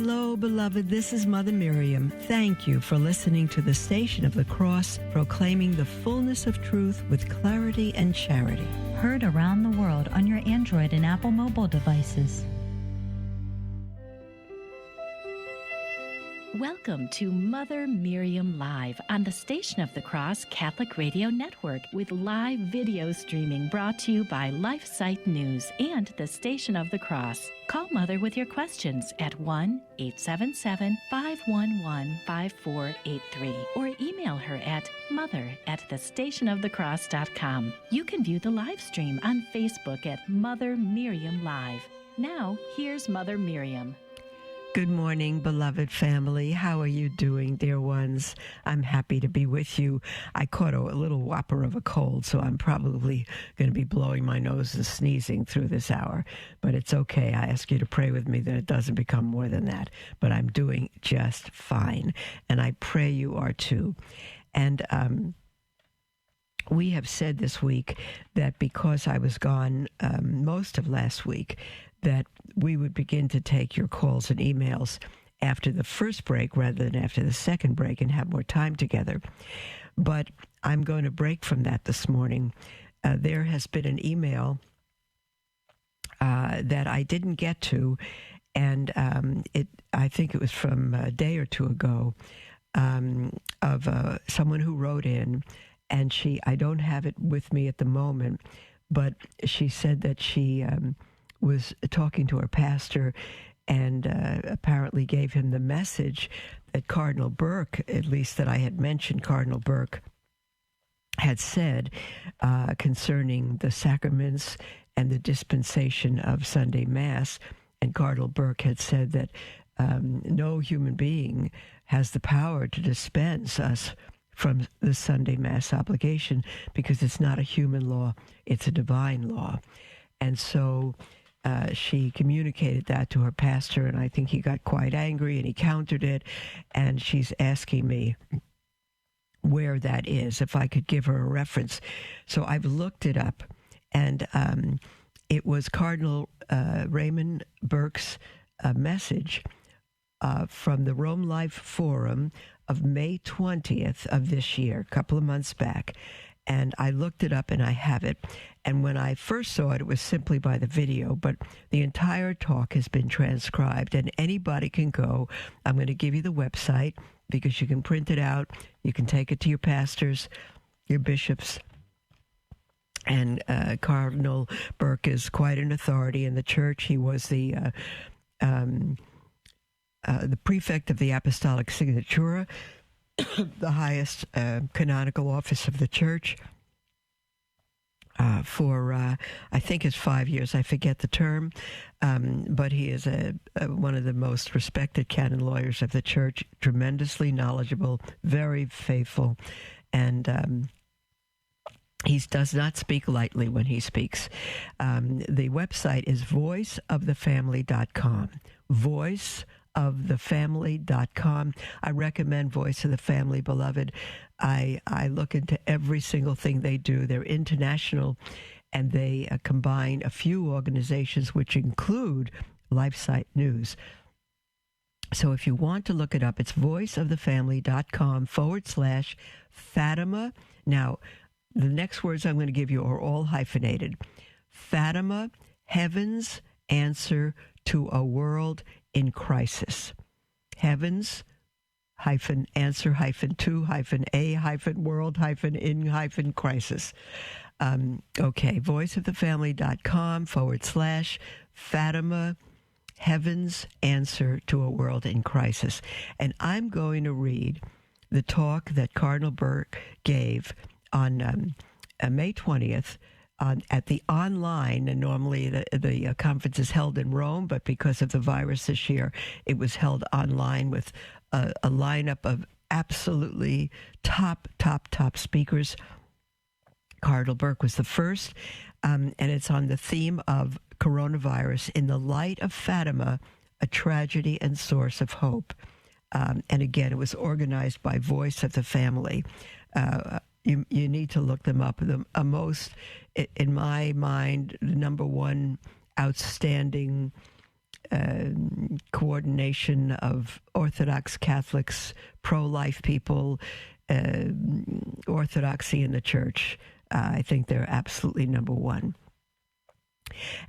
Hello, beloved. This is Mother Miriam. Thank you for listening to the Station of the Cross, proclaiming the fullness of truth with clarity and charity. Heard around the world on your Android and Apple mobile devices. Welcome to Mother Miriam Live on the Station of the Cross Catholic Radio Network with live video streaming brought to you by LifeSite News and the Station of the Cross. Call Mother with your questions at 1-877-511-5483 or email her at mother@thestationofthecross.com. You can view the live stream on Facebook at Mother Miriam Live. Now, here's Mother Miriam. Good morning, beloved family. How are you doing, dear ones? I'm happy to be with you. I caught a little whopper of a cold, so I'm probably going to be blowing my nose and sneezing through this hour. But it's okay. I ask you to pray with me that it doesn't become more than that. But I'm doing just fine. And I pray you are too. And we have said this week that because I was gone most of last week, that we would begin to take your calls and emails after the first break rather than after the second break and have more time together. But I'm going to break from that this morning. There has been an email that I didn't get to, and I think it was from a day or two ago, of someone who wrote in, and I don't have it with me at the moment, but she said that she was talking to her pastor and apparently gave him the message that Cardinal Burke, at least that I had mentioned, Cardinal Burke had said concerning the sacraments and the dispensation of Sunday Mass. And Cardinal Burke had said that no human being has the power to dispense us from the Sunday Mass obligation because it's not a human law, it's a divine law. And so she communicated that to her pastor, and I think he got quite angry, and he countered it, and she's asking me where that is, if I could give her a reference. So I've looked it up, and it was Cardinal Raymond Burke's message from the Rome Life Forum of May 20th of this year, a couple of months back. And I looked it up and I have it. And when I first saw it, it was simply by the video, but the entire talk has been transcribed and anybody can go. I'm going to give you the website because you can print it out. You can take it to your pastors, your bishops. And Cardinal Burke is quite an authority in the church. He was the prefect of the Apostolic Signatura, the highest canonical office of the church, for I think it's 5 years. I forget the term, but he is one of the most respected canon lawyers of the church, tremendously knowledgeable, very faithful, and he does not speak lightly when he speaks. The website is voiceofthefamily.com. voiceofthefamily.com. I recommend Voice of the Family, beloved. I look into every single thing they do. They're international, and they combine a few organizations, which include LifeSite News. So if you want to look it up, it's voiceofthefamily.com/Fatima. Now, the next words I'm going to give you are all hyphenated. Fatima, Heaven's Answer to a World in Crisis. Heavens -answer -to -a-world -in -crisis. Okay, voiceofthefamily.com/Fatima, Heaven's Answer to a World in Crisis. And I'm going to read the talk that Cardinal Burke gave on May 20th at the online, and normally the conference is held in Rome, but because of the virus this year, it was held online with a lineup of absolutely top speakers. Cardinal Burke was the first, and it's on the theme of coronavirus in the light of Fatima, a tragedy and source of hope. And again, it was organized by Voice of the Family. You need to look them up. The most, in my mind, the number one outstanding coordination of Orthodox Catholics, pro-life people, orthodoxy in the church. I think they're absolutely number one.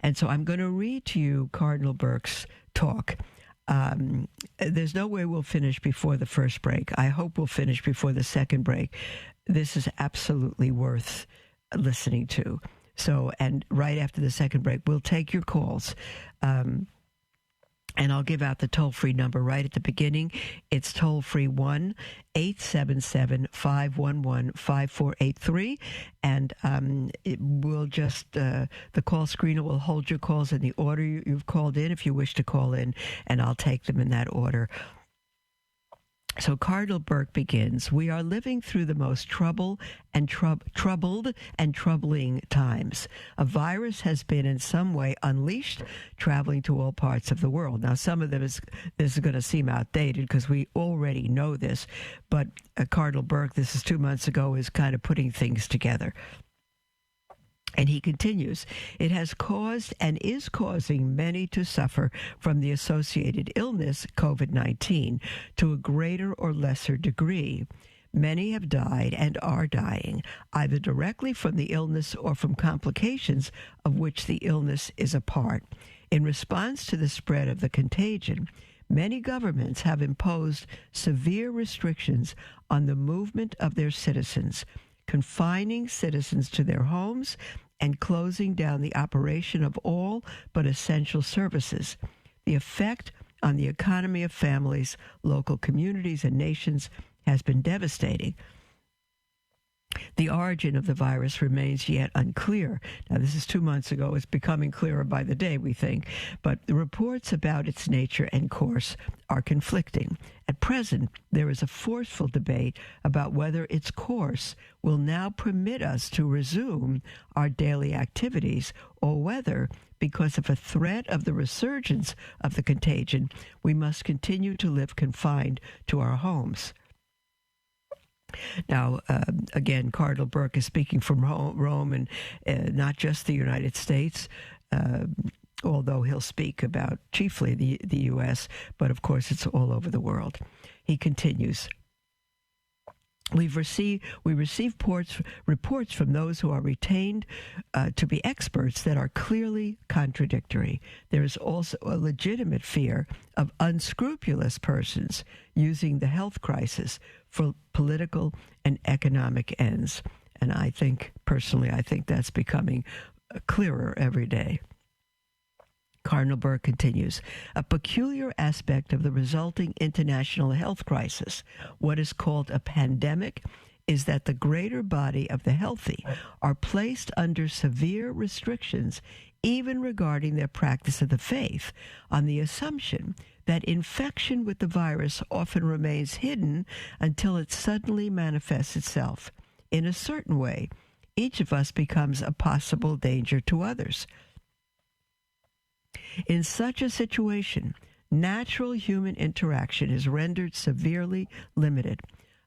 And so I'm going to read to you Cardinal Burke's talk. There's no way we'll finish before the first break. I hope we'll finish before the second break. This is absolutely worth listening to. So, and right after the second break, we'll take your calls. And I'll give out the toll-free number right at the beginning. It's toll-free 1-877-511-5483. And we'll just, the call screener will hold your calls in the order you've called in if you wish to call in, and I'll take them in that order. So Cardinal Burke begins, we are living through the most troubled and troubling times. A virus has been in some way unleashed, traveling to all parts of the world. Now, some of them this is going to seem outdated because we already know this, but Cardinal Burke, this is 2 months ago, is kind of putting things together. And he continues, it has caused and is causing many to suffer from the associated illness, COVID-19, to a greater or lesser degree. Many have died and are dying, either directly from the illness or from complications of which the illness is a part. In response to the spread of the contagion, many governments have imposed severe restrictions on the movement of their citizens, confining citizens to their homes and closing down the operation of all but essential services. The effect on the economy of families, local communities, and nations has been devastating. The origin of the virus remains yet unclear. Now, this is 2 months ago. It's becoming clearer by the day, we think. But the reports about its nature and course are conflicting. At present, there is a forceful debate about whether its course will now permit us to resume our daily activities, or whether, because of a threat of the resurgence of the contagion, we must continue to live confined to our homes. Now, again, Cardinal Burke is speaking from Rome and not just the United States, although he'll speak about chiefly the U.S., but of course it's all over the world. He continues, we receive reports from those who are retained to be experts that are clearly contradictory. There is also a legitimate fear of unscrupulous persons using the health crisis for political and economic ends. And I think that's becoming clearer every day. Cardinal Burke continues, a peculiar aspect of the resulting international health crisis, what is called a pandemic, is that the greater body of the healthy are placed under severe restrictions, even regarding their practice of the faith, on the assumption that infection with the virus often remains hidden until it suddenly manifests itself. In a certain way, each of us becomes a possible danger to others. In such a situation, natural human interaction is rendered severely limited.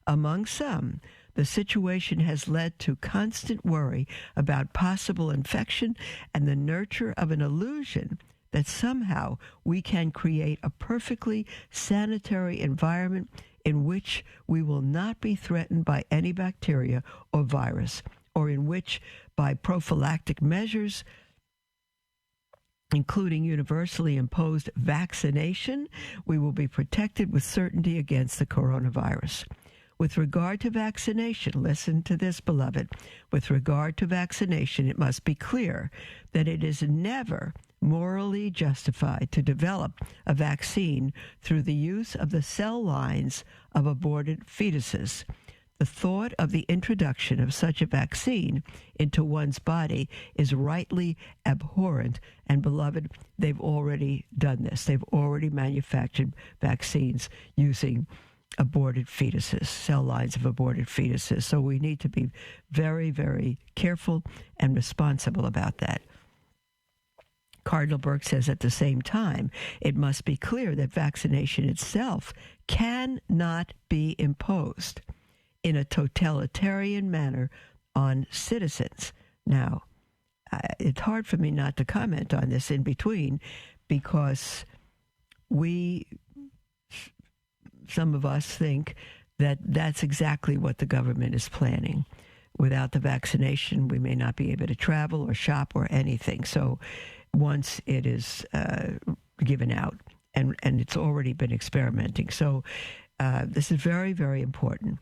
Among some, the situation has led to constant worry about possible infection and the nurture of an illusion that somehow we can create a perfectly sanitary environment in which we will not be threatened by any bacteria or virus, or in which, by prophylactic measures, including universally imposed vaccination, we will be protected with certainty against the coronavirus. With regard to vaccination, listen to this, beloved. With regard to vaccination, it must be clear that it is never morally justified to develop a vaccine through the use of the cell lines of aborted fetuses. The thought of the introduction of such a vaccine into one's body is rightly abhorrent. And beloved, they've already done this. They've already manufactured vaccines using aborted fetuses, cell lines of aborted fetuses. So we need to be very, very careful and responsible about that. Cardinal Burke says at the same time, it must be clear that vaccination itself cannot be imposed in a totalitarian manner on citizens. Now, it's hard for me not to comment on this in between, because some of us think that that's exactly what the government is planning. Without the vaccination, we may not be able to travel or shop or anything. So once it is given out, and it's already been experimenting. So this is very, very important.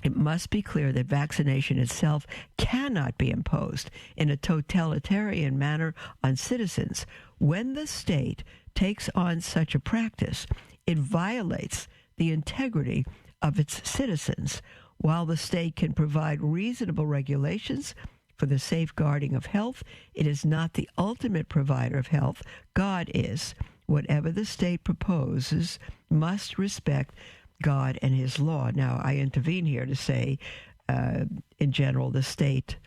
It must be clear that vaccination itself cannot be imposed in a totalitarian manner on citizens. When the state takes on such a practice, it violates the integrity of its citizens. While the state can provide reasonable regulations for the safeguarding of health, it is not the ultimate provider of health. God is. Whatever the state proposes must respect God and his law. Now, I intervene here to say, in general, the state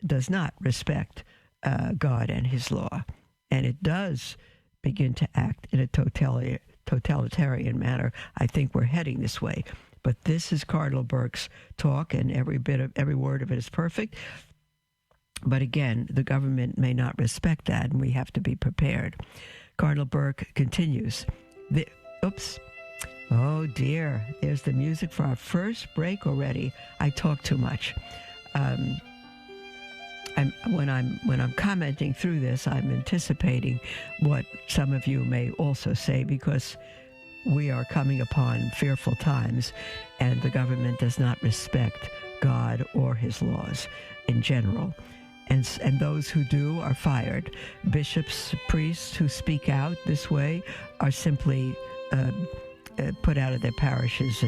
does not respect God and his law, and it does begin to act in a totalitarian manner. I think we're heading this way. But this is Cardinal Burke's talk, and every word of it is perfect. But again, the government may not respect that, and we have to be prepared. Cardinal Burke continues. Oh dear, there's the music for our first break already. I talk too much. When I'm commenting through this, I'm anticipating what some of you may also say, because we are coming upon fearful times, and the government does not respect God or his laws in general. And those who do are fired. Bishops, priests who speak out this way are simply put out of their parishes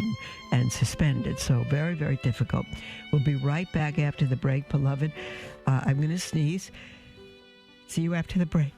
and suspended. So very, very difficult. We'll be right back after the break, beloved. I'm going to sneeze. See you after the break.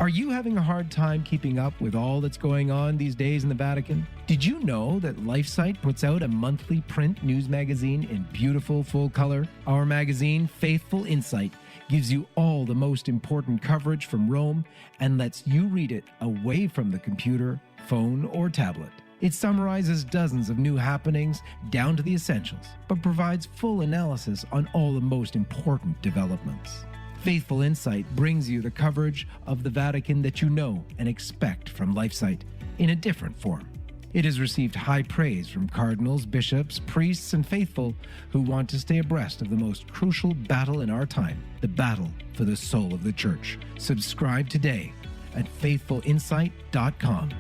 Are you having a hard time keeping up with all that's going on these days in the Vatican? Did you know that LifeSite puts out a monthly print news magazine in beautiful full color? Our magazine, Faithful Insight, gives you all the most important coverage from Rome and lets you read it away from the computer, phone, or tablet. It summarizes dozens of new happenings down to the essentials, but provides full analysis on all the most important developments. Faithful Insight brings you the coverage of the Vatican that you know and expect from LifeSite in a different form. It has received high praise from cardinals, bishops, priests, and faithful who want to stay abreast of the most crucial battle in our time, the battle for the soul of the Church. Subscribe today at faithfulinsight.com,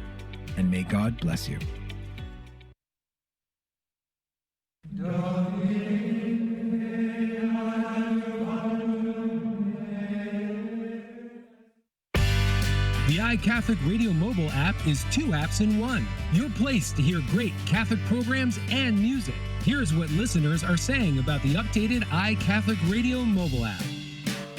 and may God bless you. The iCatholic Radio mobile app is 2 apps in one. Your place to hear great Catholic programs and music. Here's what listeners are saying about the updated iCatholic Radio mobile app.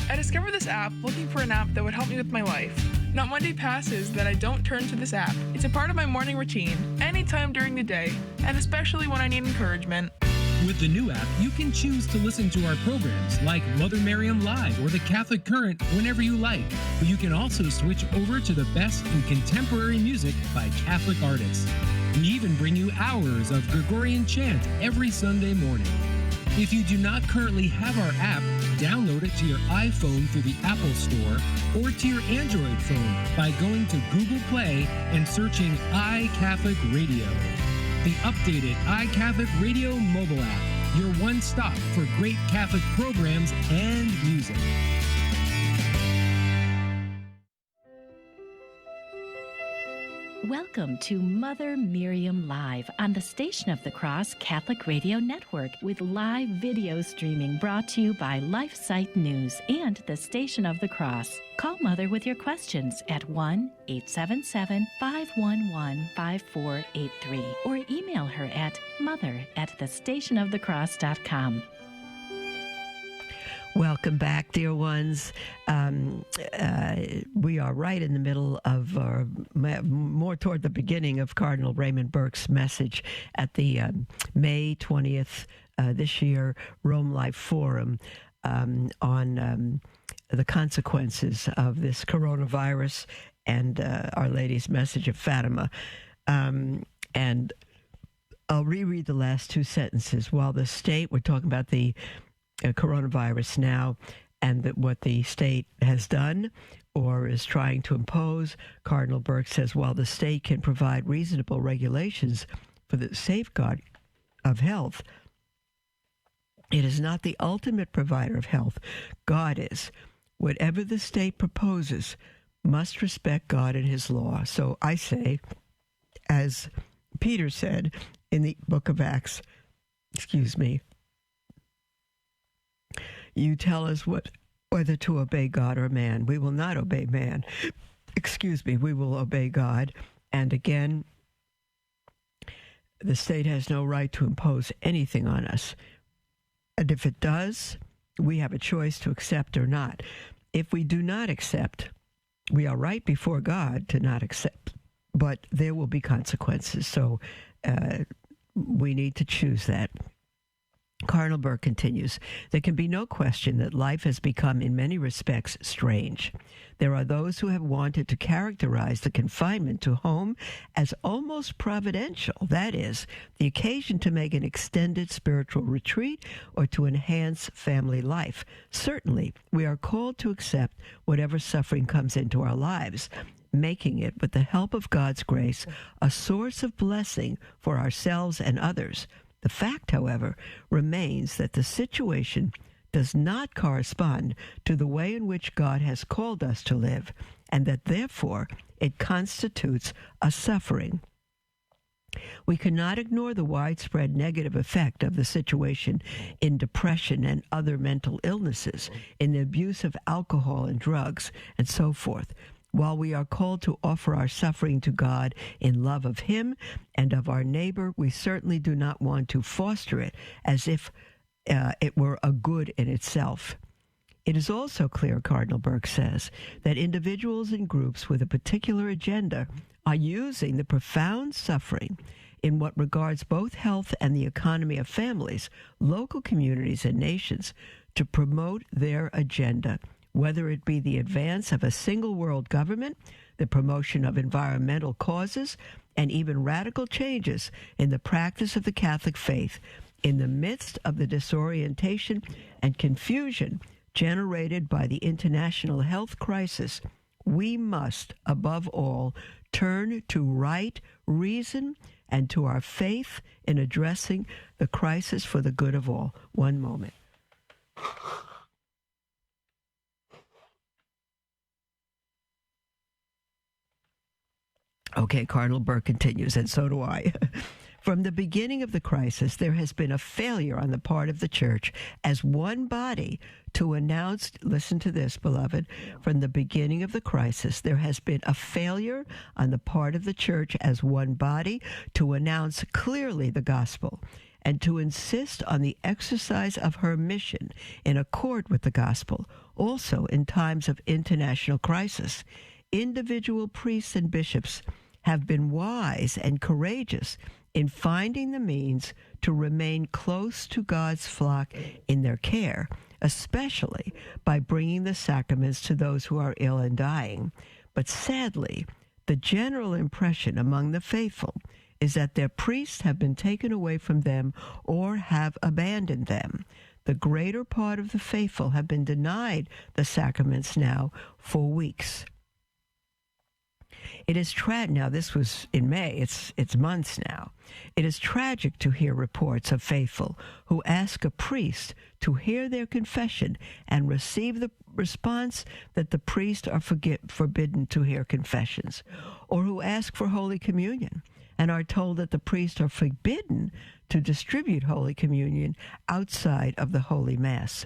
I discovered this app looking for an app that would help me with my life. Not one day passes that I don't turn to this app. It's a part of my morning routine, anytime during the day, and especially when I need encouragement. With the new app, you can choose to listen to our programs like Mother Miriam Live or The Catholic Current whenever you like. But you can also switch over to the best in contemporary music by Catholic artists. We even bring you hours of Gregorian chant every Sunday morning. If you do not currently have our app, download it to your iPhone through the Apple Store or to your Android phone by going to Google Play and searching iCatholic Radio. The updated iCatholic Radio mobile app, your one stop for great Catholic programs and music. Welcome to Mother Miriam Live on the Station of the Cross Catholic Radio Network with live video streaming brought to you by LifeSite News and the Station of the Cross. Call Mother with your questions at 1-877-511-5483 or email her at mother@thestationofthecross.com. Welcome back, dear ones. We are right in the middle of, more toward the beginning of Cardinal Raymond Burke's message at the May 20th this year Rome Life Forum on the consequences of this coronavirus and Our Lady's message of Fatima. And I'll reread the last two sentences. While the state, we're talking about the coronavirus now, and what the state has done or is trying to impose, Cardinal Burke says, while the state can provide reasonable regulations for the safeguard of health, it is not the ultimate provider of health. God is. Whatever the state proposes must respect God and his law. So I say, as Peter said in the book of Acts, you tell us whether to obey God or man. We will not obey man. We will obey God. And again, the state has no right to impose anything on us. And if it does, we have a choice to accept or not. If we do not accept, we are right before God to not accept, but there will be consequences. So we need to choose that. Cardinal Burke continues, there can be no question that life has become, in many respects, strange. There are those who have wanted to characterize the confinement to home as almost providential, that is, the occasion to make an extended spiritual retreat or to enhance family life. Certainly, we are called to accept whatever suffering comes into our lives, making it, with the help of God's grace, a source of blessing for ourselves and others. The fact, however, remains that the situation does not correspond to the way in which God has called us to live, and that therefore it constitutes a suffering. We cannot ignore the widespread negative effect of the situation in depression and other mental illnesses, in the abuse of alcohol and drugs, and so forth. While we are called to offer our suffering to God in love of Him and of our neighbor, we certainly do not want to foster it as if it were a good in itself. It is also clear, Cardinal Burke says, that individuals and groups with a particular agenda are using the profound suffering in what regards both health and the economy of families, local communities, and nations to promote their agenda, whether it be the advance of a single world government, the promotion of environmental causes, and even radical changes in the practice of the Catholic faith. In the midst of the disorientation and confusion generated by the international health crisis, we must, above all, turn to right reason and to our faith in addressing the crisis for the good of all. One moment. Okay, Cardinal Burke continues, and so do I. From the beginning of the crisis, there has been a failure on the part of the Church as one body to announce, listen to this, beloved, from the beginning of the crisis, there has been a failure on the part of the Church as one body to announce clearly the gospel and to insist on the exercise of her mission in accord with the gospel, also in times of international crisis. Individual priests and bishops have been wise and courageous in finding the means to remain close to God's flock in their care, especially by bringing the sacraments to those who are ill and dying. But sadly, the general impression among the faithful is that their priests have been taken away from them or have abandoned them. The greater part of the faithful have been denied the sacraments now for weeks. It is tragic. Now, this was in May. It's months now. It is tragic to hear reports of faithful who ask a priest to hear their confession and receive the response that the priest are forbidden to hear confessions, or who ask for Holy Communion and are told that the priests are forbidden to distribute Holy Communion outside of the Holy Mass.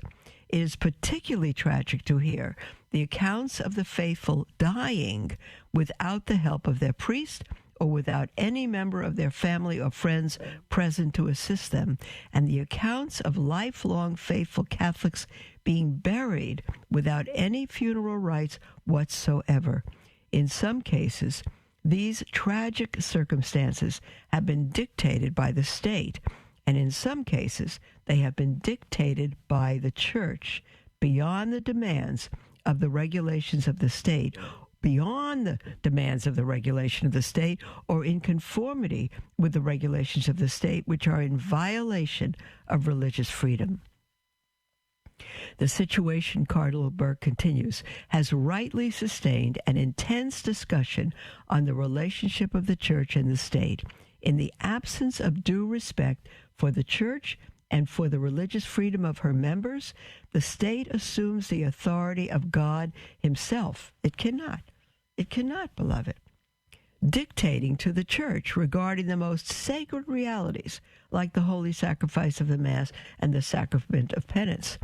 It is particularly tragic to hear the accounts of the faithful dying without the help of their priest or without any member of their family or friends present to assist them, and the accounts of lifelong faithful Catholics being buried without any funeral rites whatsoever. In some cases, these tragic circumstances have been dictated by the state, and in some cases, they have been dictated by the Church beyond the demands of the regulations of the state, beyond the demands of the regulation of the state, or in conformity with the regulations of the state, which are in violation of religious freedom. The situation, Cardinal Burke continues, has rightly sustained an intense discussion on the relationship of the Church and the state. In the absence of due respect for the Church and for the religious freedom of her members, the state assumes the authority of God himself. It cannot, beloved, dictating to the Church regarding the most sacred realities, like the holy sacrifice of the Mass and the sacrament of penance.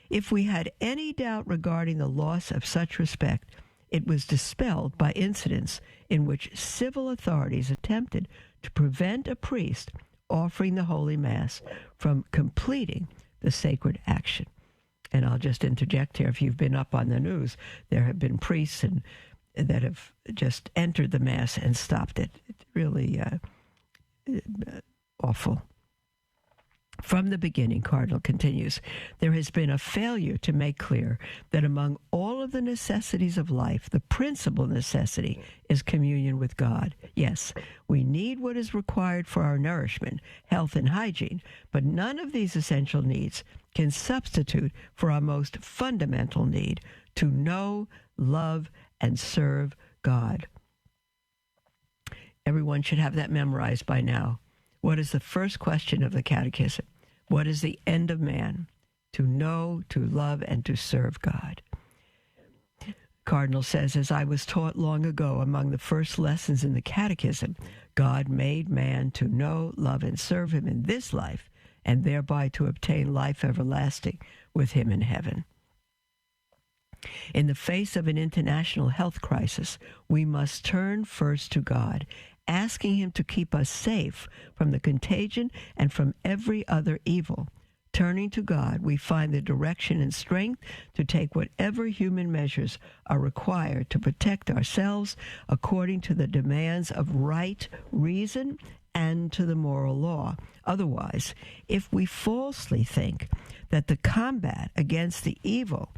If we had any doubt regarding the loss of such respect, it was dispelled by incidents in which civil authorities attempted to prevent a priest offering the Holy Mass from completing the sacred action. And I'll just interject here, if you've been up on the news, there have been priests that have just entered the Mass and stopped it. It's really awful. From the beginning, Cardinal continues, there has been a failure to make clear that among all of the necessities of life, the principal necessity is communion with God. Yes, we need what is required for our nourishment, health, and hygiene, but none of these essential needs can substitute for our most fundamental need, to know, love, and serve God. Everyone should have that memorized by now. What is the first question of the Catechism? What is the end of man? To know, to love, and to serve God. Cardinal says, as I was taught long ago among the first lessons in the Catechism, God made man to know, love, and serve him in this life, and thereby to obtain life everlasting with him in heaven. In the face of an international health crisis, we must turn first to God, asking him to keep us safe from the contagion and from every other evil. Turning to God, we find the direction and strength to take whatever human measures are required to protect ourselves according to the demands of right reason and to the moral law. Otherwise, if we falsely think that the combat against the evil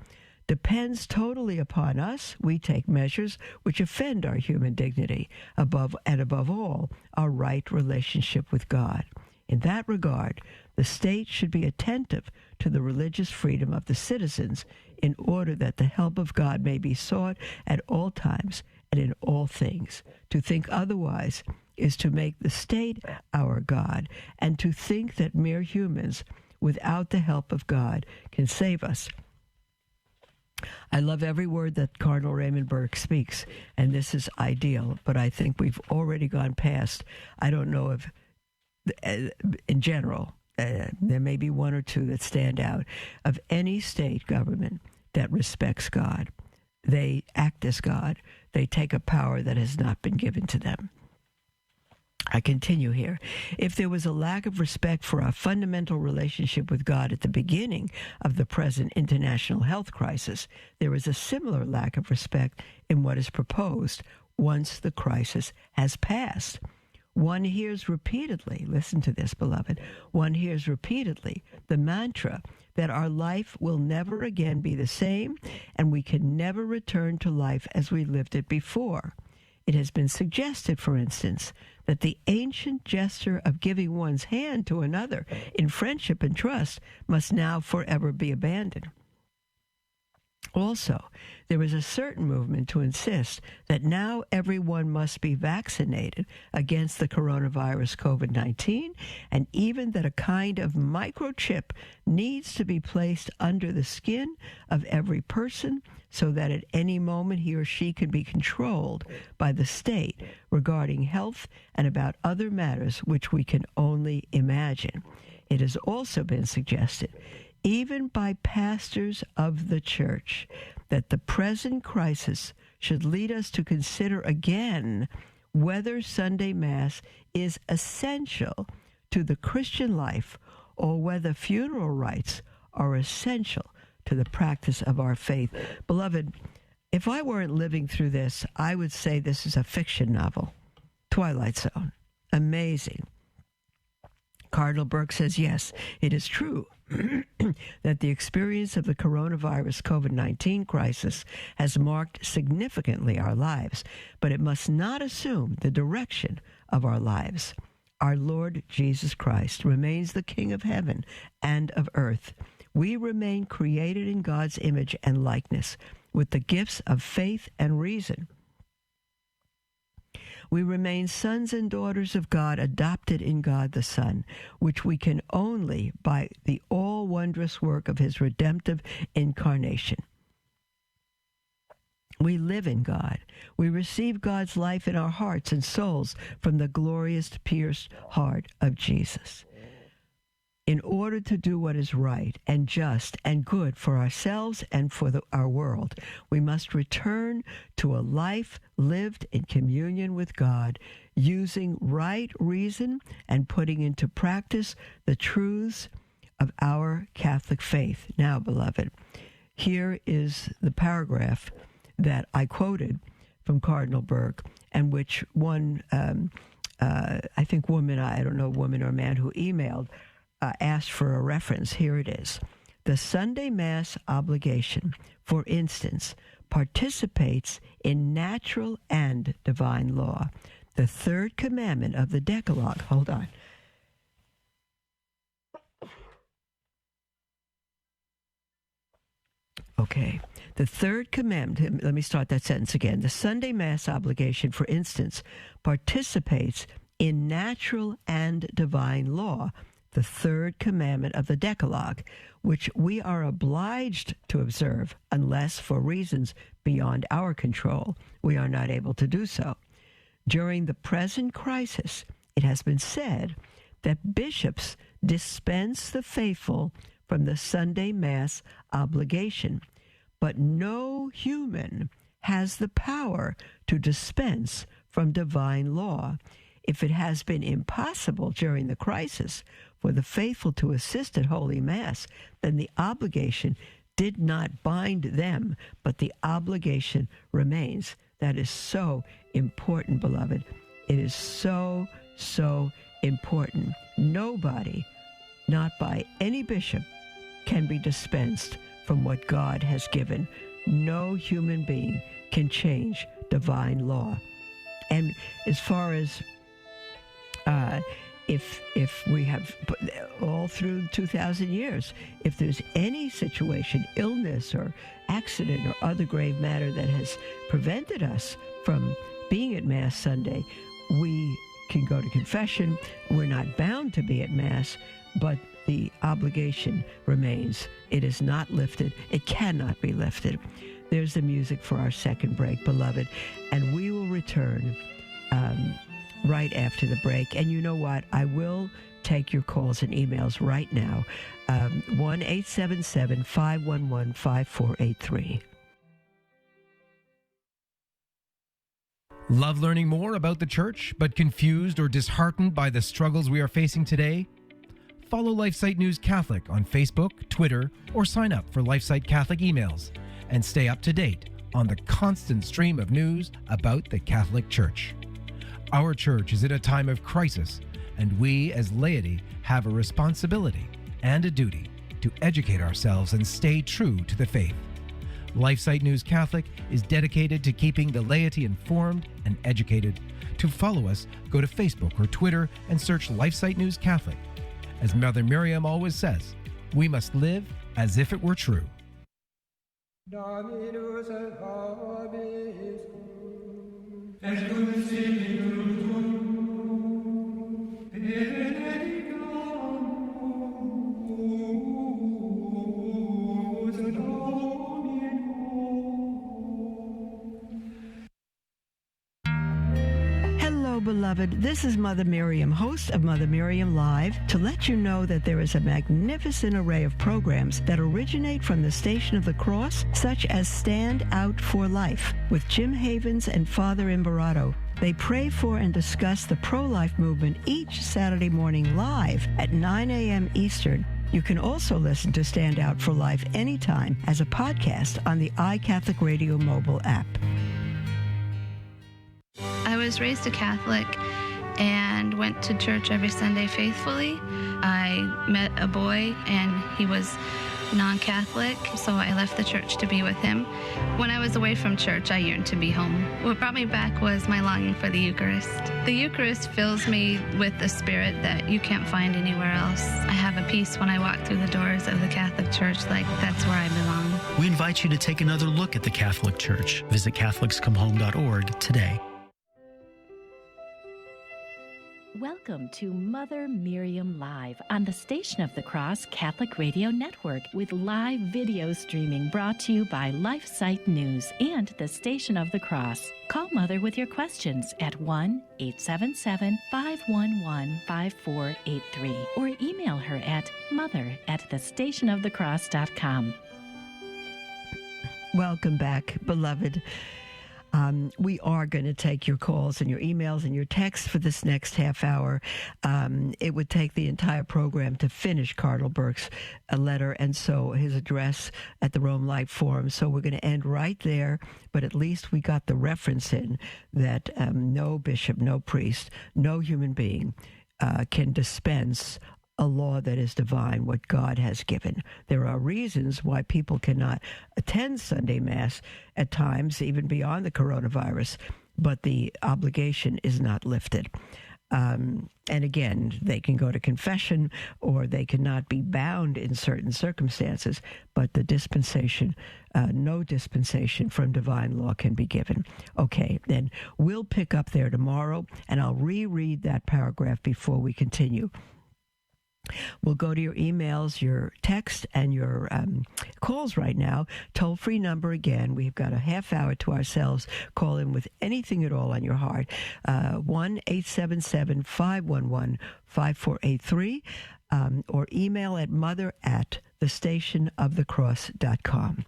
depends totally upon us, we take measures which offend our human dignity, above all, our right relationship with God. In that regard, the state should be attentive to the religious freedom of the citizens in order that the help of God may be sought at all times and in all things. To think otherwise is to make the state our God, and to think that mere humans, without the help of God, can save us. I love every word that Cardinal Raymond Burke speaks, and this is ideal, but I think we've already gone past. I don't know if, in general, there may be one or two that stand out, of any state government that respects God. They act as God. They take a power that has not been given to them. I continue here. If there was a lack of respect for our fundamental relationship with God at the beginning of the present international health crisis, there is a similar lack of respect in what is proposed once the crisis has passed. One hears repeatedly, listen to this, beloved, one hears repeatedly the mantra that our life will never again be the same and we can never return to life as we lived it before. It has been suggested, for instance, that the ancient gesture of giving one's hand to another in friendship and trust must now forever be abandoned. Also, there is a certain movement to insist that now everyone must be vaccinated against the coronavirus COVID-19, and even that a kind of microchip needs to be placed under the skin of every person so that at any moment he or she can be controlled by the state regarding health and about other matters which we can only imagine. It has also been suggested, even by pastors of the Church, that the present crisis should lead us to consider again whether Sunday Mass is essential to the Christian life or whether funeral rites are essential to the practice of our faith. Beloved, if I weren't living through this, I would say this is a fiction novel. Twilight Zone. Amazing. Cardinal Burke says, yes, it is true that the experience of the coronavirus COVID-19 crisis has marked significantly our lives, but it must not assume the direction of our lives. Our Lord Jesus Christ remains the King of heaven and of earth. We remain created in God's image and likeness with the gifts of faith and reason. We remain sons and daughters of God, adopted in God the Son, which we can only by the all-wondrous work of his redemptive incarnation. We live in God. We receive God's life in our hearts and souls from the glorious pierced heart of Jesus. In order to do what is right and just and good for ourselves and for our world, we must return to a life lived in communion with God, using right reason and putting into practice the truths of our Catholic faith. Now, beloved, here is the paragraph that I quoted from Cardinal Burke, and which one, I think woman, I don't know, woman or man who emailed, asked for a reference. Here it is. The Sunday Mass obligation, for instance, participates in natural and divine law. The third commandment of the Decalogue. Hold on. Okay. The third commandment, let me start that sentence again. The Sunday Mass obligation, for instance, participates in natural and divine law, the third commandment of the Decalogue, which we are obliged to observe unless, for reasons beyond our control, we are not able to do so. During the present crisis, it has been said that bishops dispense the faithful from the Sunday Mass obligation, but no human has the power to dispense from divine law. If it has been impossible during the crisis for the faithful to assist at Holy Mass, then the obligation did not bind them, but the obligation remains. That is so important, beloved. It is so, so important. Nobody, not by any bishop, can be dispensed from what God has given. No human being can change divine law. And as far as if we have, all through 2,000 years, if there's any situation, illness or accident or other grave matter that has prevented us from being at Mass Sunday, we can go to confession. We're not bound to be at Mass, but the obligation remains. It is not lifted. It cannot be lifted. There's the music for our second break, beloved, and we will return right after the break. And you know what? I will take your calls and emails right now. 1-877-511-5483. Love learning more about the Church, but confused or disheartened by the struggles we are facing today? Follow LifeSite News Catholic on Facebook, Twitter, or sign up for LifeSite Catholic emails and stay up to date on the constant stream of news about the Catholic Church. Our Church is in a time of crisis, and we as laity have a responsibility and a duty to educate ourselves and stay true to the faith. LifeSite News Catholic is dedicated to keeping the laity informed and educated. To follow us, go to Facebook or Twitter and search LifeSite News Catholic. As Mother Miriam always says, we must live as if it were true. Dominus vobiscum, et cum spiritu benedicam Hello, beloved. This is Mother Miriam, host of Mother Miriam Live, to let you know that there is a magnificent array of programs that originate from the Station of the Cross, such as Stand Out for Life with Jim Havens and Father Imbarato. They pray for and discuss the pro-life movement each Saturday morning live at 9 a.m. Eastern. You can also listen to Stand Out for Life anytime as a podcast on the iCatholic Radio mobile app. I was raised a Catholic, and went to church every Sunday faithfully. I met a boy, and he was non-Catholic, so I left the church to be with him. When I was away from church, I yearned to be home. What brought me back was my longing for the Eucharist. The Eucharist fills me with a spirit that you can't find anywhere else. I have a peace when I walk through the doors of the Catholic Church, like that's where I belong. We invite you to take another look at the Catholic Church. Visit CatholicsComeHome.org today. Welcome to Mother Miriam Live on the Station of the Cross Catholic Radio Network with live video streaming brought to you by LifeSite News and the Station of the Cross. Call Mother with your questions at 1-877-511-5483 or email her at mother@thestationofthecross.com. Welcome back, beloved. We are going to take your calls and your emails and your texts for this next half hour. It would take the entire program to finish Cardinal Burke's letter, and so his address at the Rome Light Forum. So we're going to end right there, but at least we got the reference in that no bishop, no priest, no human being can dispense a law that is divine, what God has given. There are reasons why people cannot attend Sunday Mass at times, even beyond the coronavirus, but the obligation is not lifted. And again, they can go to confession or they cannot be bound in certain circumstances, but the dispensation, no dispensation from divine law can be given. Okay, then we'll pick up there tomorrow, and I'll reread that paragraph before we continue. We'll go to your emails, your text, and your calls right now. Toll-free number again. We've got a half hour to ourselves. Call in with anything at all on your heart. 1-877-511-5483 or email at mother@thestationofthecross.com.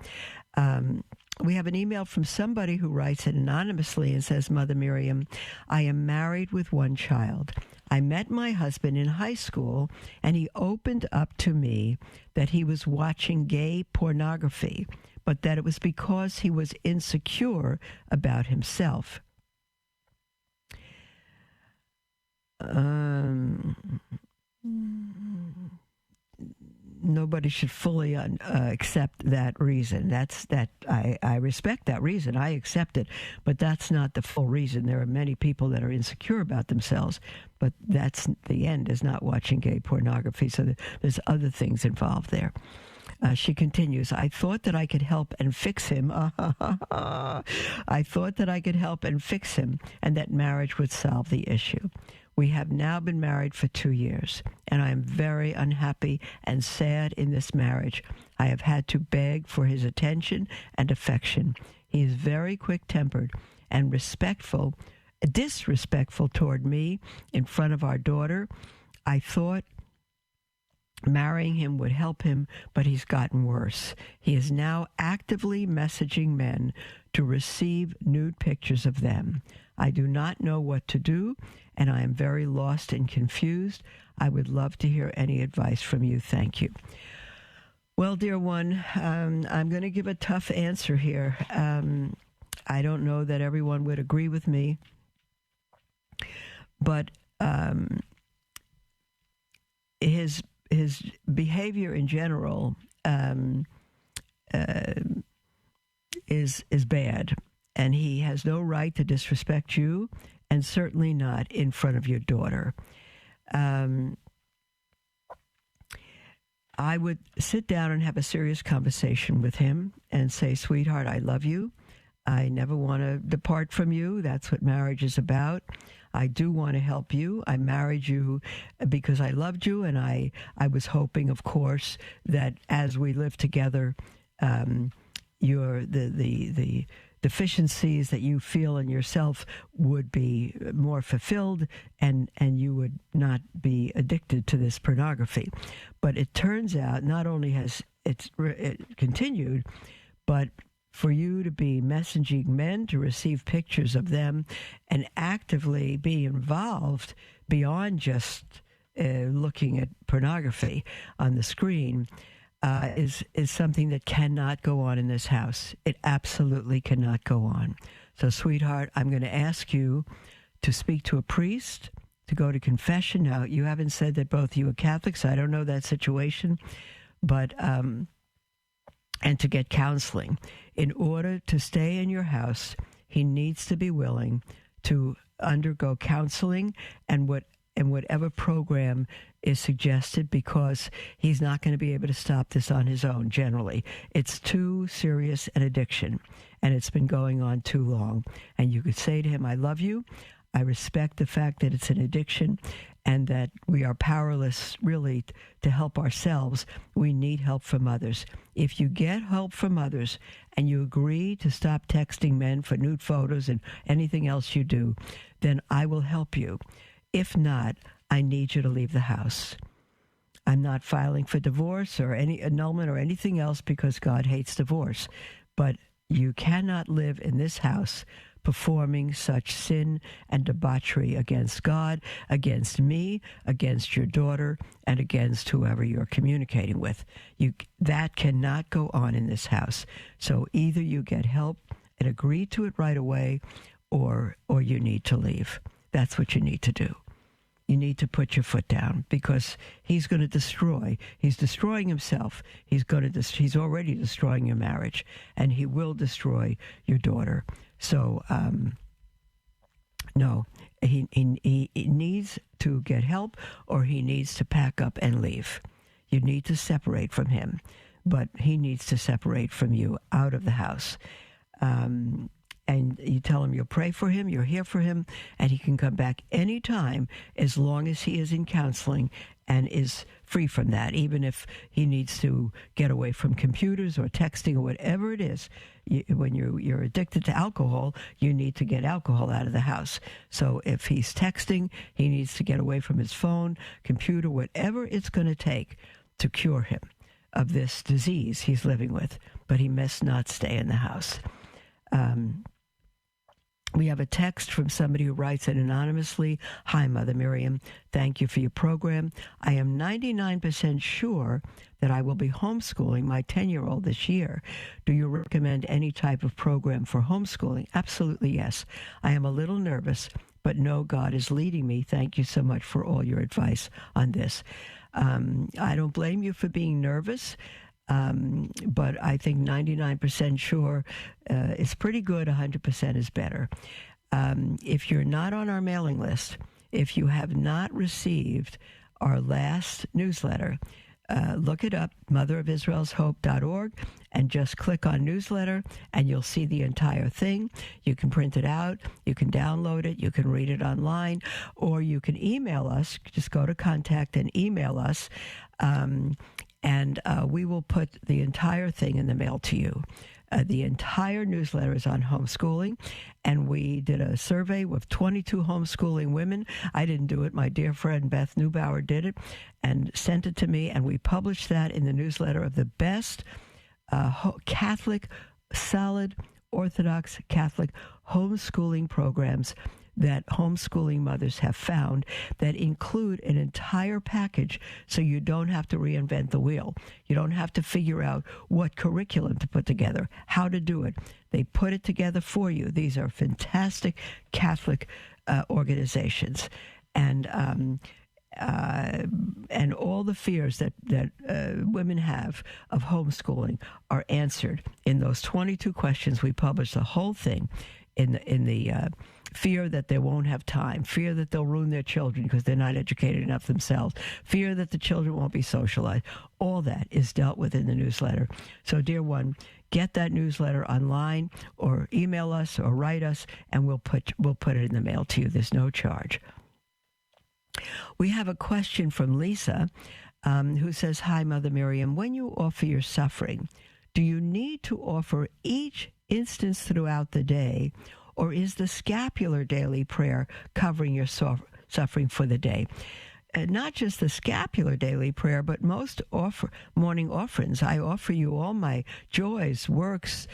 We have an email from somebody who writes it anonymously and says, Mother Miriam, I am married with one child. I met my husband in high school, and he opened up to me that he was watching gay pornography, but that it was because he was insecure about himself. Nobody should fully accept that reason. I respect that reason. I accept it, but that's not the full reason. There are many people that are insecure about themselves, but that's the end is not watching gay pornography. So there's other things involved there. She continues, I thought that I could help and fix him. I thought that I could help and fix him, and that marriage would solve the issue. We have now been married for 2 years, and I am very unhappy and sad in this marriage. I have had to beg for his attention and affection. He is very quick-tempered and disrespectful toward me in front of our daughter. I thought marrying him would help him, but he's gotten worse. He is now actively messaging men to receive nude pictures of them. I do not know what to do, and I am very lost and confused. I would love to hear any advice from you. Thank you. Well, dear one, I'm going to give a tough answer here. I don't know that everyone would agree with me, but his behavior in general is bad, and he has no right to disrespect you, and certainly not in front of your daughter. I would sit down and have a serious conversation with him and say, sweetheart, I love you. I never want to depart from you. That's what marriage is about. I do want to help you. I married you because I loved you, and I was hoping, of course, that as we live together, the deficiencies that you feel in yourself would be more fulfilled, and you would not be addicted to this pornography. But it turns out not only has it continued, but for you to be messaging men to receive pictures of them and actively be involved beyond just looking at pornography on the screen is something that cannot go on in this house. It absolutely cannot go on. So, sweetheart, I'm going to ask you to speak to a priest, to go to confession. Now, you haven't said that both of you are Catholics. I don't know that situation, but and to get counseling. In order to stay in your house, he needs to be willing to undergo counseling and whatever program is suggested, because he's not going to be able to stop this on his own. Generally, it's too serious an addiction, and it's been going on too long. And you could say to him, I love you. I respect the fact that it's an addiction and that we are powerless really to help ourselves. We need help from others. If you get help from others and you agree to stop texting men for nude photos and anything else you do, then I will help you. If not, I need you to leave the house. I'm not filing for divorce or any annulment or anything else, because God hates divorce. But you cannot live in this house performing such sin and debauchery against God, against me, against your daughter, and against whoever you're communicating with. That cannot go on in this house. So either you get help and agree to it right away, or you need to leave. That's what you need to do. You need to put your foot down, because he's going to destroy. He's destroying himself. He's already destroying your marriage, and he will destroy your daughter. So, no, he needs to get help, or he needs to pack up and leave. You need to separate from him, but he needs to separate from you out of the house. And you tell him you'll pray for him, you're here for him, and he can come back anytime as long as he is in counseling and is free from that. Even if he needs to get away from computers or texting or whatever it is. When you're addicted to alcohol, you need to get alcohol out of the house. So if he's texting, he needs to get away from his phone, computer, whatever it's going to take to cure him of this disease he's living with. But he must not stay in the house. We have a text from somebody who writes it anonymously. Hi, Mother Miriam. Thank you for your program. I am 99% sure that I will be homeschooling my 10-year-old this year. Do you recommend any type of program for homeschooling? Absolutely, yes. I am a little nervous, but know God is leading me. Thank you so much for all your advice on this. I don't blame you for being nervous. But I think 99% sure is pretty good. 100% is better. If you're not on our mailing list, if you have not received our last newsletter, look it up, motherofisraelshope.org, and just click on newsletter, and you'll see the entire thing. You can print it out, you can download it, you can read it online, or you can email us. Just go to contact and email us. And we will put the entire thing in the mail to you. The entire newsletter is on homeschooling, and we did a survey with 22 homeschooling women. I didn't do it. My dear friend Beth Neubauer did it and sent it to me, and we published that in the newsletter of the best Catholic, solid, Orthodox Catholic homeschooling programs that homeschooling mothers have found, that include an entire package, so you don't have to reinvent the wheel. You don't have to figure out what curriculum to put together, how to do it. They put it together for you. These are fantastic Catholic organizations. And all the fears that women have of homeschooling are answered in those 22 questions. We published the whole thing in the fear that they won't have time, fear that they'll ruin their children because they're not educated enough themselves, fear that the children won't be socialized. All that is dealt with in the newsletter. So, dear one, get that newsletter online, or email us or write us, and we'll put it in the mail to you. There's no charge. We have a question from Lisa, who says, Hi, Mother Miriam. When you offer your suffering, do you need to offer each instance throughout the day, or is the scapular daily prayer covering your suffering for the day? Not just the scapular daily prayer, but most morning offerings. I offer you all my joys, works,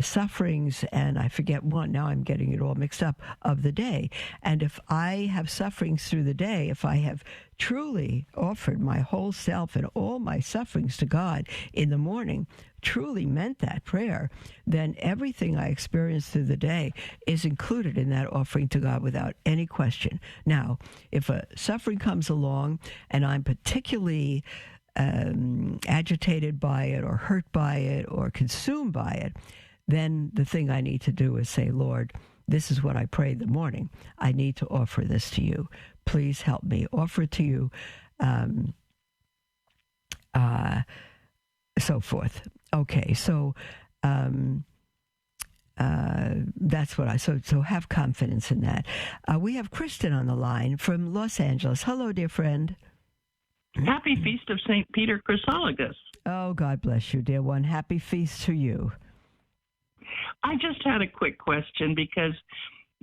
sufferings, and I forget one, now I'm getting it all mixed up, of the day. And if I have sufferings through the day, if I have truly offered my whole self and all my sufferings to God in the morning, truly meant that prayer, then everything I experience through the day is included in that offering to God without any question. Now, if a suffering comes along and I'm particularly agitated by it or hurt by it or consumed by it, then the thing I need to do is say, Lord, this is what I prayed in the morning. I need to offer this to you. Please help me. Offer it to you. So forth. Okay, so that's what so have confidence in that. We have Kristen on the line from Los Angeles. Hello, dear friend. Happy Feast of St. Peter Chrysologus. Oh, God bless you, dear one. Happy feast to you. I just had a quick question because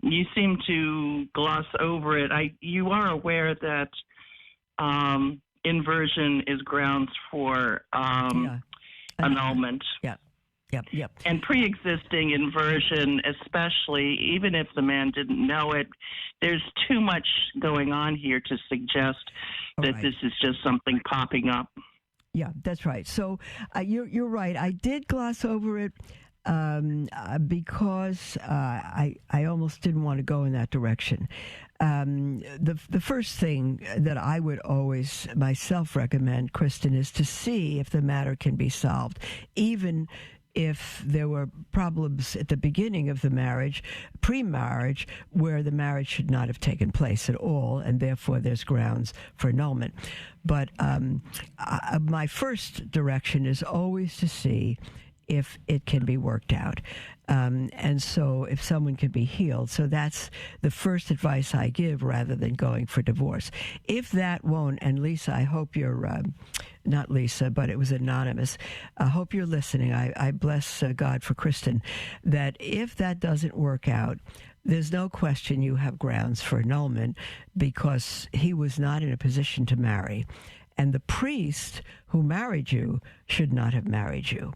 you seem to gloss over it. You are aware that inversion is grounds for annulment. Yeah. Yep. And pre-existing inversion, especially, even if the man didn't know it, there's too much going on here to suggest that this is just something popping up. Yeah, that's right. So you're right. I did gloss over it because I almost didn't want to go in that direction. The first thing that I would always myself recommend, Kristen, is to see if the matter can be solved, even if there were problems at the beginning of the marriage, pre-marriage, where the marriage should not have taken place at all, and therefore there's grounds for annulment. But my first direction is always to see if it can be worked out. And so if someone can be healed. So that's the first advice I give rather than going for divorce. If that won't, and Lisa, I hope you're, not Lisa, but it was anonymous. I hope you're listening. I bless God for Kristen, that if that doesn't work out, there's no question you have grounds for annulment because he was not in a position to marry. And the priest who married you should not have married you.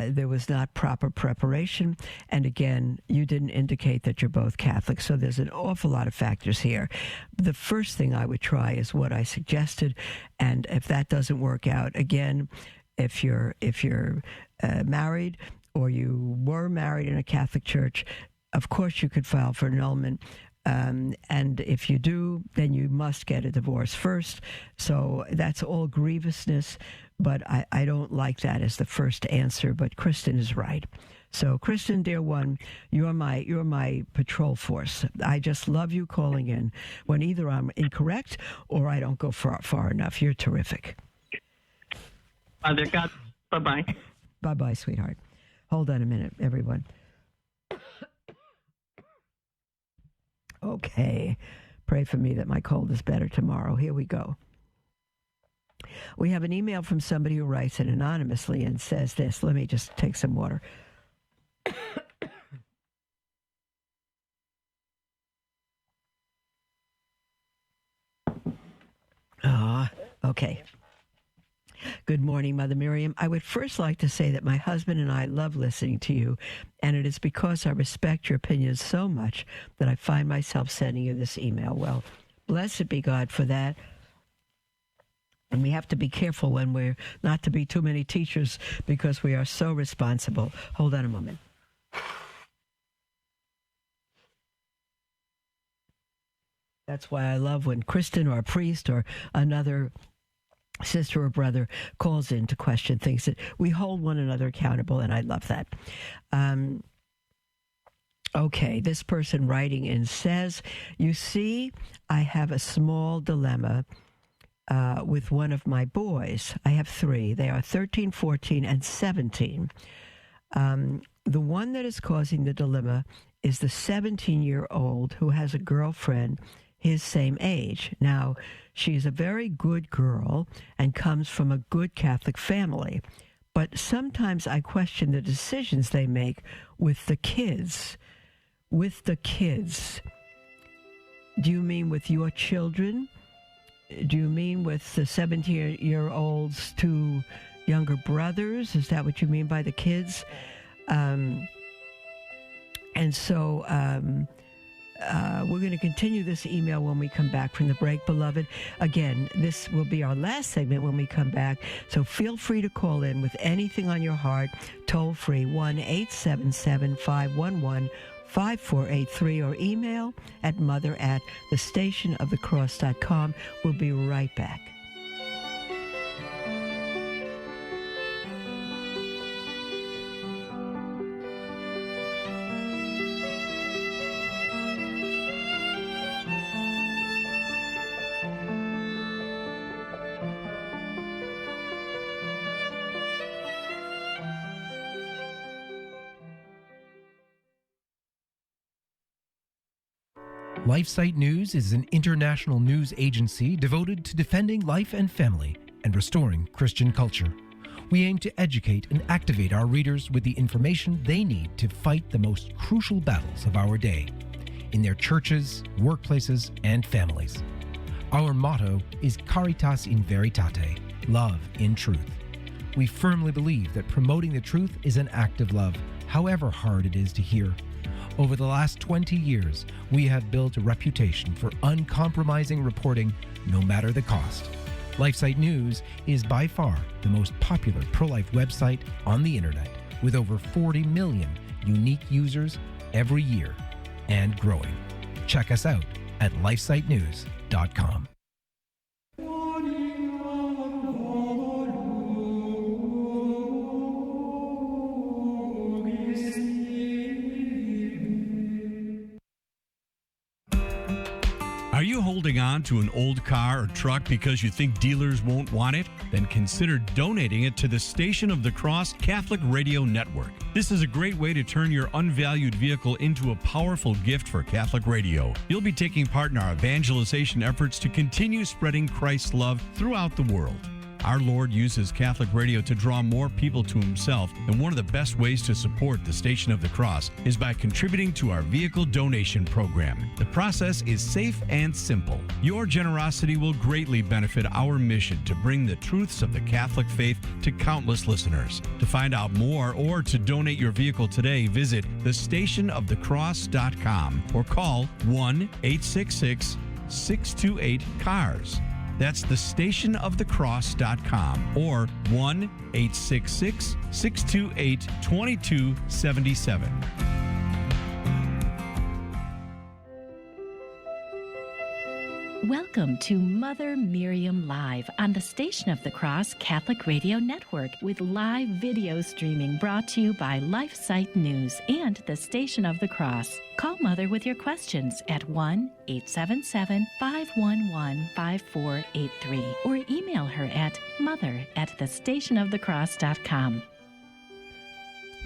There was not proper preparation. And again, you didn't indicate that you're both Catholic. So there's an awful lot of factors here. The first thing I would try is what I suggested. And if that doesn't work out, again, if you're married or you were married in a Catholic church, of course you could file for annulment. And if you do, then you must get a divorce first. So that's all grievousness. But I don't like that as the first answer. But Kristen is right. So Kristen, dear one, you're my patrol force. I just love you calling in when either I'm incorrect or I don't go far enough. You're terrific. Father God, bye-bye. Bye-bye, sweetheart. Hold on a minute, everyone. Okay. Pray for me that my cold is better tomorrow. Here we go. We have an email from somebody who writes it anonymously and says this. Let me just take some water. Okay. Good morning, Mother Miriam. I would first like to say that my husband and I love listening to you, and it is because I respect your opinions so much that I find myself sending you this email. Well, blessed be God for that. And we have to be careful when we're not to be too many teachers because we are so responsible. Hold on a moment. That's why I love when Kristen or a priest or another sister or brother calls in to question things, that we hold one another accountable, and I love that. Okay, this person writing in says, you see, I have a small dilemma with one of my boys. I have 3. They are 13, 14, and 17. The one that is causing the dilemma is the 17-year-old who has a girlfriend his same age. Now, she's a very good girl and comes from a good Catholic family. But sometimes I question the decisions they make with the kids. With the kids. Do you mean with your children? Do you mean with the 17-year-old's 2 younger brothers? Is that what you mean by the kids? And so we're going to continue this email when we come back from the break, beloved. Again, this will be our last segment when we come back. So feel free to call in with anything on your heart, toll free, 1-877-511-5483, or email at mother@thestationofthecross.com. We'll be right back. LifeSite News is an international news agency devoted to defending life and family and restoring Christian culture. We aim to educate and activate our readers with the information they need to fight the most crucial battles of our day in their churches, workplaces, and families. Our motto is Caritas in Veritate, love in truth. We firmly believe that promoting the truth is an act of love, however hard it is to hear. Over the last 20 years, we have built a reputation for uncompromising reporting, no matter the cost. LifeSite News is by far the most popular pro-life website on the internet, with over 40 million unique users every year and growing. Check us out at lifesitenews.com. Are you holding on to an old car or truck because you think dealers won't want it? Then consider donating it to the Station of the Cross Catholic Radio Network. This is a great way to turn your unvalued vehicle into a powerful gift for Catholic radio. You'll be taking part in our evangelization efforts to continue spreading Christ's love throughout the world. Our Lord uses Catholic radio to draw more people to Himself, and one of the best ways to support the Station of the Cross is by contributing to our vehicle donation program. The process is safe and simple. Your generosity will greatly benefit our mission to bring the truths of the Catholic faith to countless listeners. To find out more or to donate your vehicle today, visit thestationofthecross.com or call 1-866-628-CARS. That's thestationofthecross.com or 1-866-628-2277. Welcome to Mother Miriam Live on the Station of the Cross Catholic Radio Network, with live video streaming brought to you by LifeSite News and the Station of the Cross. Call Mother with your questions at 1-877-511-5483 or email her at mother@thestationofthecross.com.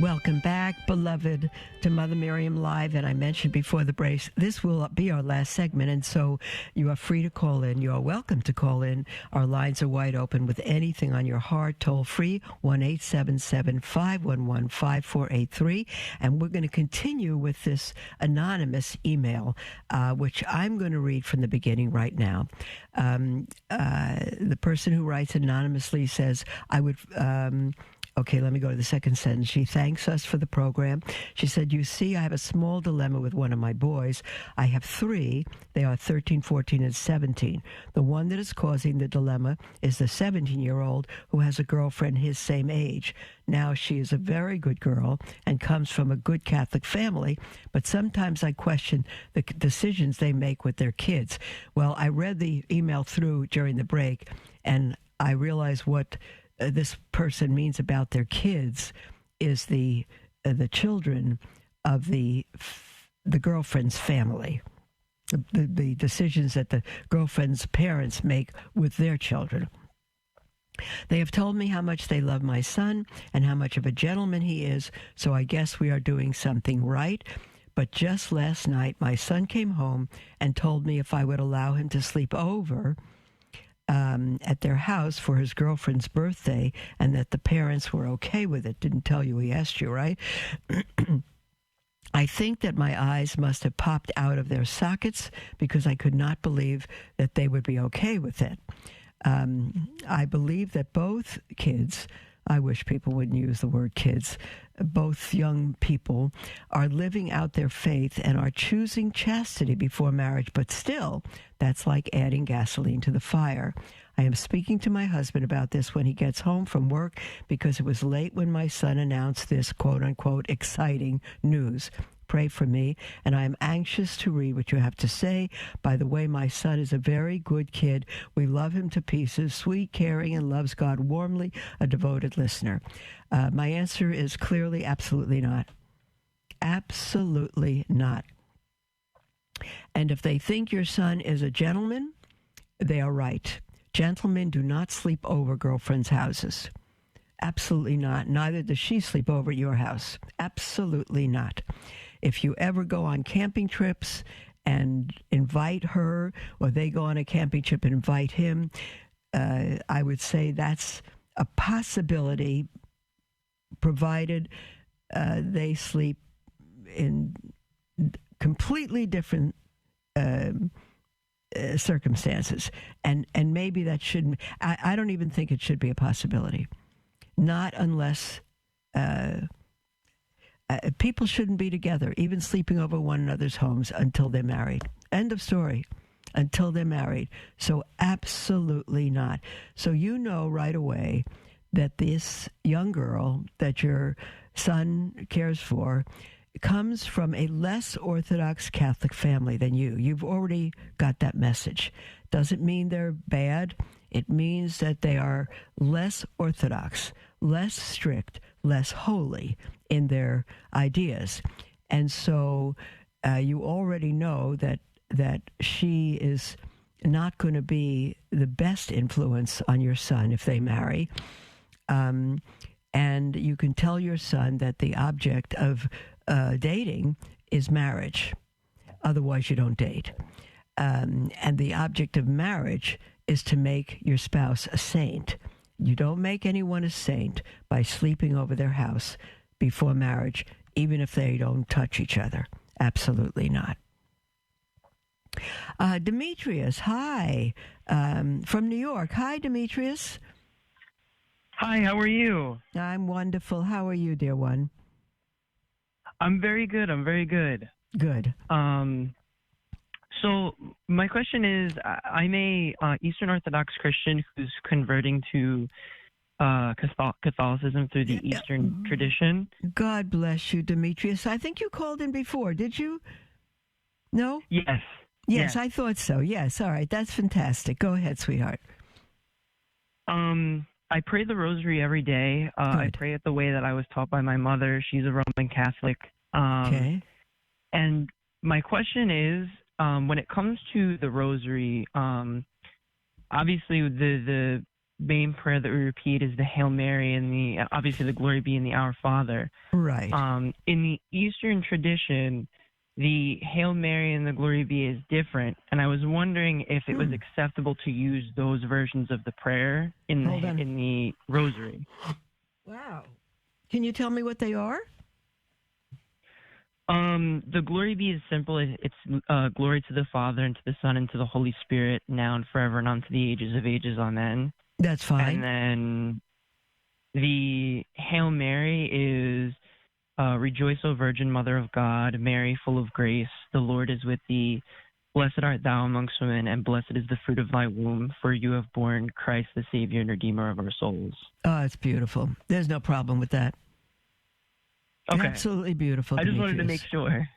Welcome back, beloved, to Mother Miriam Live. And I mentioned before the break, this will be our last segment, and so you are free to call in. You are welcome to call in. Our lines are wide open with anything on your heart, toll free, 1-877-511-5483. And we're going to continue with this anonymous email, which I'm going to read from the beginning right now. The person who writes anonymously says, Okay, let me go to the second sentence. She thanks us for the program. She said, you see, I have a small dilemma with one of my boys. I have three. They are 13, 14, and 17. The one that is causing the dilemma is the 17-year-old who has a girlfriend his same age. Now, she is a very good girl and comes from a good Catholic family, but sometimes I question the decisions they make with their kids. Well, I read the email through during the break, and I realized what this person means about their kids is the children of the girlfriend's family, the decisions that the girlfriend's parents make with their children. They have told me how much they love my son and how much of a gentleman he is, so I guess we are doing something right. But just last night, my son came home and told me if I would allow him to sleep over at their house for his girlfriend's birthday, and that the parents were okay with it. Didn't tell you, he asked you, right? I think that my eyes must have popped out of their sockets because I could not believe that they would be okay with it. I believe that both kids, I wish people wouldn't use the word kids, both young people, are living out their faith and are choosing chastity before marriage, but still, that's like adding gasoline to the fire. I am speaking to my husband about this when he gets home from work because it was late when my son announced this quote-unquote exciting news. Pray for me, and I am anxious to read what you have to say. By the way, my son is a very good kid. We love him to pieces, sweet, caring, and loves God warmly, a devoted listener. My answer is clearly absolutely not. Absolutely not. And if they think your son is a gentleman, they are right. Gentlemen do not sleep over girlfriends' houses. Absolutely not. Neither does she sleep over at your house. Absolutely not. If you ever go on camping trips and invite her, or they go on a camping trip and invite him, I would say that's a possibility, provided they sleep in completely different circumstances. And maybe that shouldn't, I don't even think it should be a possibility. Not unless people shouldn't be together, even sleeping over one another's homes until they're married. End of story. Until they're married. So absolutely not. So you know right away that this young girl that your son cares for comes from a less Orthodox Catholic family than you. You've already got that message. Doesn't mean they're bad. It means that they are less Orthodox, less strict, less holy in their ideas. And so you already know that she is not going to be the best influence on your son if they marry. And you can tell your son that the object of dating is marriage. Otherwise, you don't date. And the object of marriage is to make your spouse a saint. You don't make anyone a saint by sleeping over their house before marriage, even if they don't touch each other. Absolutely not. Demetrius, hi, from New York. Hi, Demetrius. Hi, how are you? I'm wonderful. How are you, dear one? I'm very good. Good. So my question is, I'm a Eastern Orthodox Christian who's converting to Catholicism through the Eastern tradition. God bless you, Demetrius. I think you called in before, did you? No? Yes, I thought so. Yes, all right. That's fantastic. Go ahead, sweetheart. I pray the rosary every day. I pray it the way that I was taught by my mother. She's a Roman Catholic. Okay. And my question is, when it comes to the rosary, obviously the main prayer that we repeat is the Hail Mary and obviously the Glory Be and the Our Father. Right. In the Eastern tradition, the Hail Mary and the Glory Be is different, and I was wondering if it was acceptable to use those versions of the prayer in the rosary. Wow. Can you tell me what they are? The Glory Be is simple. It's glory to the Father and to the Son and to the Holy Spirit, now and forever and unto the ages of ages. Amen. That's fine. And then the Hail Mary is Rejoice, O Virgin Mother of God, Mary, full of grace, the Lord is with thee. Blessed art thou amongst women, and blessed is the fruit of thy womb, for you have borne Christ, the Savior and Redeemer of our souls. Oh, it's beautiful. There's no problem with that. Okay. Absolutely beautiful. I just wanted to make sure.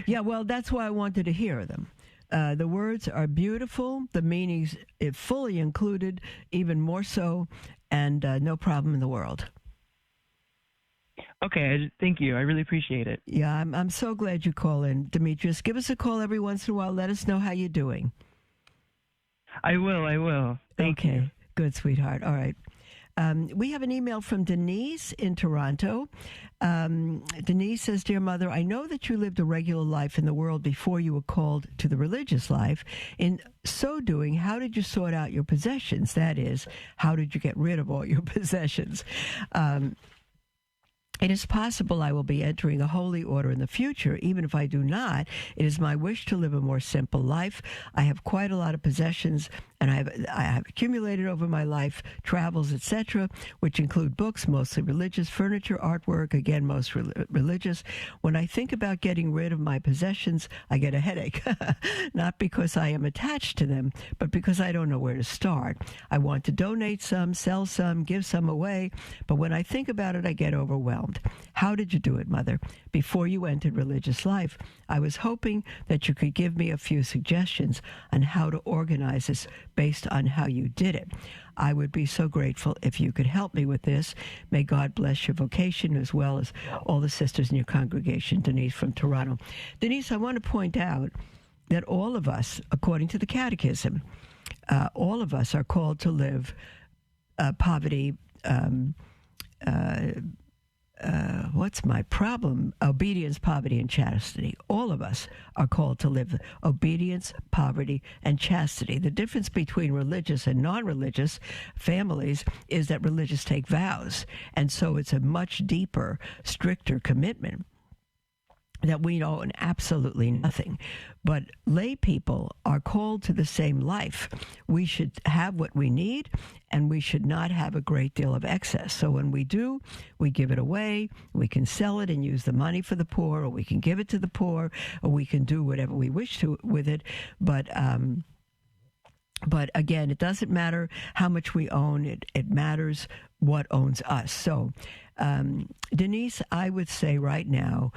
Yeah, well, that's why I wanted to hear them. The words are beautiful. The meanings fully included, even more so, and no problem in the world. Okay, thank you. I really appreciate it. Yeah, I'm so glad you call in, Demetrius. Give us a call every once in a while. Let us know how you're doing. I will. Thank you. Good, sweetheart. All right. We have an email from Denise in Toronto. Denise says, Dear Mother, I know that you lived a regular life in the world before you were called to the religious life. In so doing, how did you sort out your possessions? That is, how did you get rid of all your possessions? It is possible I will be entering a holy order in the future. Even if I do not, it is my wish to live a more simple life. I have quite a lot of possessions, and I have accumulated over my life, travels, etc., which include books, mostly religious, furniture, artwork, again, most religious. When I think about getting rid of my possessions, I get a headache. Not because I am attached to them, but because I don't know where to start. I want to donate some, sell some, give some away, but when I think about it, I get overwhelmed. How did you do it, Mother? Before you entered religious life, I was hoping that you could give me a few suggestions on how to organize this based on how you did it. I would be so grateful if you could help me with this. May God bless your vocation as well as all the sisters in your congregation. Denise from Toronto. Denise, I want to point out that all of us, according to the Catechism, all of us are called to live poverty, what's my problem? Obedience, poverty, and chastity. All of us are called to live obedience, poverty, and chastity. The difference between religious and non-religious families is that religious take vows, and so it's a much deeper, stricter commitment that we own absolutely nothing. But lay people are called to the same life. We should have what we need, and we should not have a great deal of excess. So when we do, we give it away. We can sell it and use the money for the poor, or we can give it to the poor, or we can do whatever we wish to with it. But again, it doesn't matter how much we own. It matters what owns us. So, Denise, I would say right now,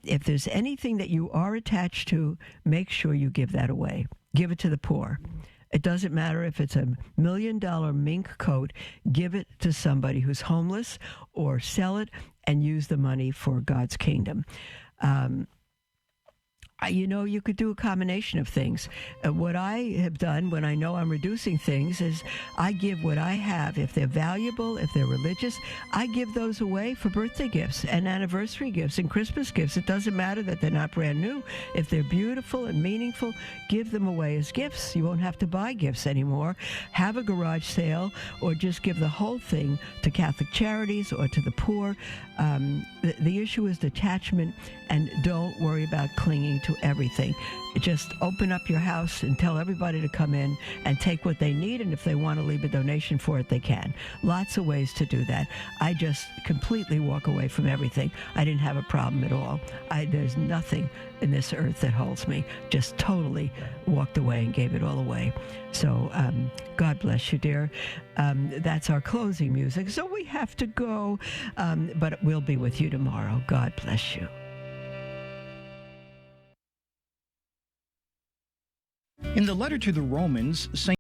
if there's anything that you are attached to, make sure you give that away. Give it to the poor. It doesn't matter if it's $1 million mink coat. Give it to somebody who's homeless, or sell it and use the money for God's kingdom. You could do a combination of things. What I have done when I know I'm reducing things is I give what I have. If they're valuable, if they're religious, I give those away for birthday gifts and anniversary gifts and Christmas gifts. It doesn't matter that they're not brand new. If they're beautiful and meaningful, give them away as gifts. You won't have to buy gifts anymore. Have a garage sale, or just give the whole thing to Catholic charities or to the poor. The issue is detachment, and don't worry about clinging to everything. Just open up your house and tell everybody to come in and take what they need, and if they want to leave a donation for it, they can. Lots of ways to do that. I just completely walk away from everything. I didn't have a problem at all. There's nothing in this earth that holds me. Just totally walked away and gave it all away. So God bless you, dear. That's our closing music. So we have to go, but we'll be with you tomorrow. God bless you. In the letter to the Romans, St.